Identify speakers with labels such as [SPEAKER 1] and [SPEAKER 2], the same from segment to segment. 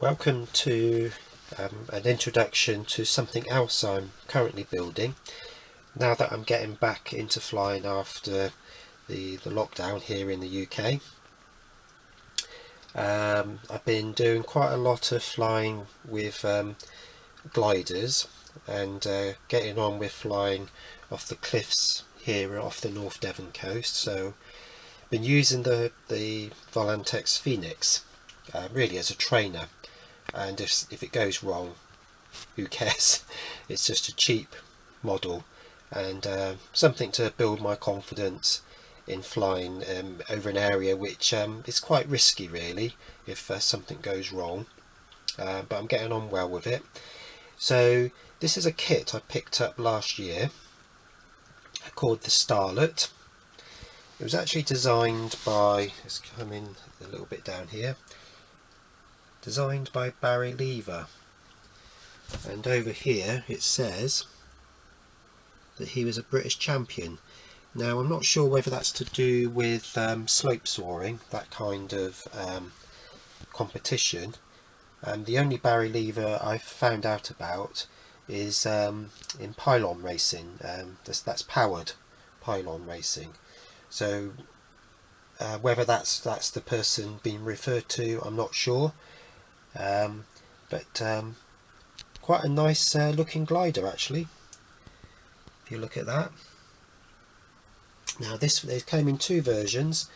[SPEAKER 1] Welcome to an introduction to something else I'm currently building. Now that I'm getting back into flying after the lockdown here in the UK, I've been doing quite a lot of flying with gliders and getting on with flying off the cliffs here off the North Devon coast. So I've been using the Volantex Phoenix really as a trainer, and if it goes wrong, who cares? It's just a cheap model and something to build my confidence in flying over an area which is quite risky really if something goes wrong, but I'm getting on well with it. So this is a kit I picked up last year called the Starlet. It was actually designed by, let's come in a little bit down here, designed by Barrie, and over here it says that he was a British champion. Now I'm not sure whether that's to do with slope soaring, that kind of competition. The only Barrie I've found out about is in pylon racing. That's powered pylon racing. So whether that's the person being referred to, I'm not sure. But quite a nice looking glider actually, if you look at that. Now it came in two versions,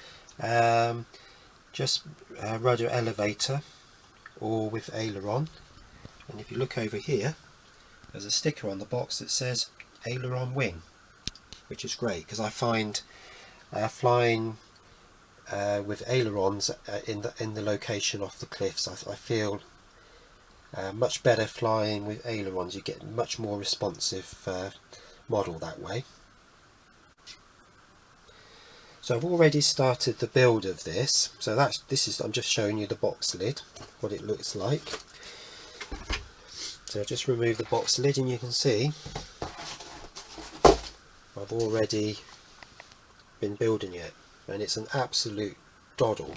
[SPEAKER 1] just rudder elevator or with aileron, and if you look over here there's a sticker on the box that says aileron wing, which is great because I find flying with ailerons in the location off the cliffs, I feel much better flying with ailerons. You get much more responsive model that way. So I've already started the build of this. So I'm just showing you the box lid, what it looks like. So I'll just remove the box lid and you can see I've already been building it, and it's an absolute doddle.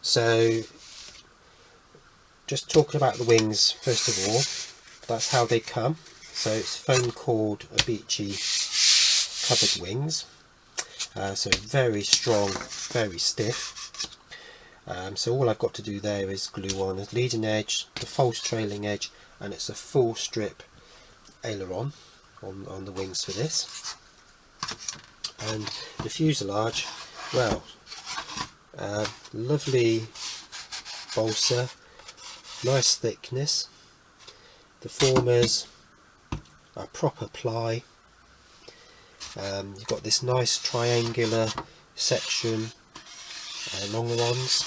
[SPEAKER 1] So just talking about the wings first of all, that's how they come. So it's foam core Abici covered wings, so very strong, very stiff. So all I've got to do there is glue on the leading edge, the false trailing edge, and it's a full strip aileron on the wings for this. And the fuselage, well, lovely balsa, nice thickness. The formers are proper ply. You've got this nice triangular section, longerons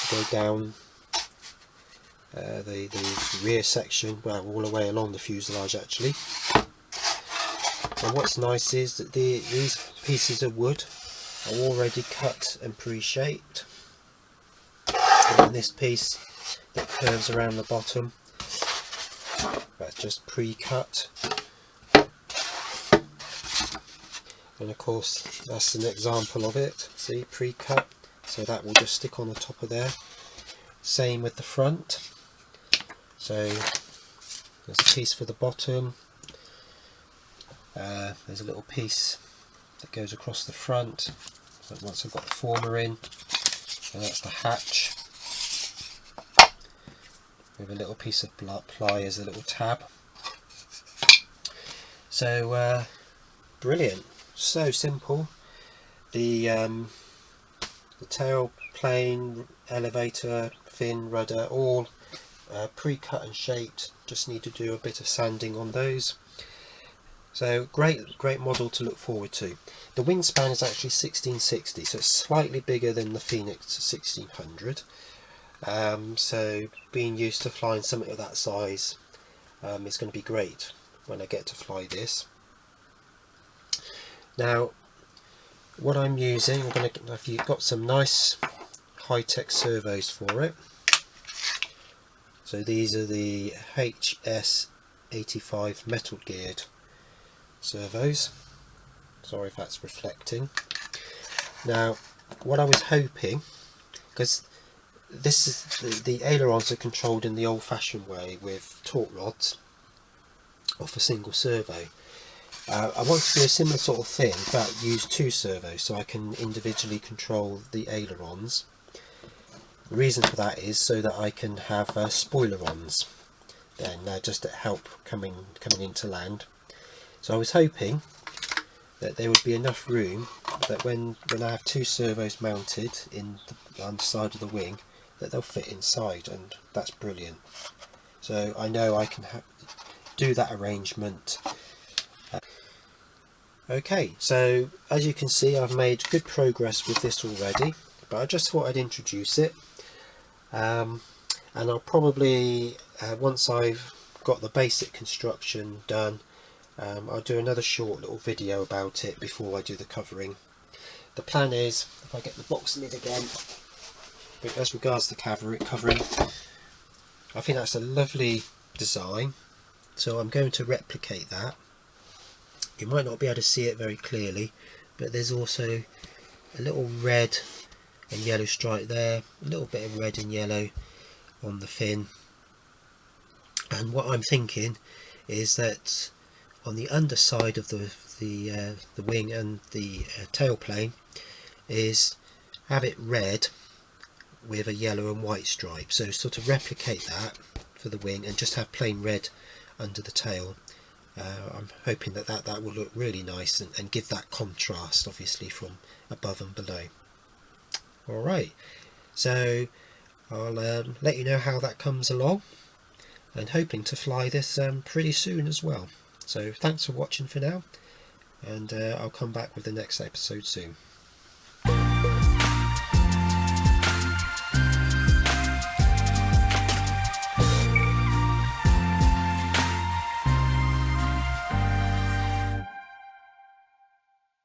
[SPEAKER 1] to go down the rear section, well, all the way along the fuselage actually. And what's nice is that these pieces of wood are already cut and pre-shaped, and this piece that curves around the bottom, that's just pre-cut. And of course that's an example of it, see, pre-cut, so that will just stick on the top of there. Same with the front, so there's a piece for the bottom, there's a little piece that goes across the front, but once I've got the former in, and that's the hatch with a little piece of ply as a little tab. So brilliant, so simple. The tail, plane, elevator, fin, rudder, all pre-cut and shaped, just need to do a bit of sanding on those. So great model to look forward to. The wingspan is actually 1660, so it's slightly bigger than the Phoenix 1600. So being used to flying something of that size is going to be great when I get to fly this. Now what I'm using, I've got some nice high-tech servos for it. So these are the HS85 metal geared servos. Sorry if that's reflecting. Now what I was hoping because this is the ailerons are controlled in the old-fashioned way with torque rods off a single servo. I want to do a similar sort of thing, but use 2 servos so I can individually control the ailerons. The reason for that is so that I can have spoilerons then, just to help coming into land. So I was hoping that there would be enough room that when I have 2 servos mounted in the underside of the wing, that they'll fit inside, and that's brilliant. So I know I can do that arrangement. Okay, so as you can see, I've made good progress with this already, but I just thought I'd introduce it. And I'll probably, once I've got the basic construction done, I'll do another short little video about it before I do the covering. The plan is, if I get the box lid again, but as regards the covering, I think that's a lovely design, so I'm going to replicate that. You might not be able to see it very clearly, but there's also a little red and yellow stripe there, a little bit of red and yellow on the fin. And what I'm thinking is that on the underside of the wing and the tailplane is have it red with a yellow and white stripe, so sort of replicate that for the wing and just have plain red under the tail. I'm hoping that will look really nice and give that contrast, obviously, from above and below. Alright, so I'll let you know how that comes along, and hoping to fly this pretty soon as well. So thanks for watching for now, and I'll come back with the next episode soon.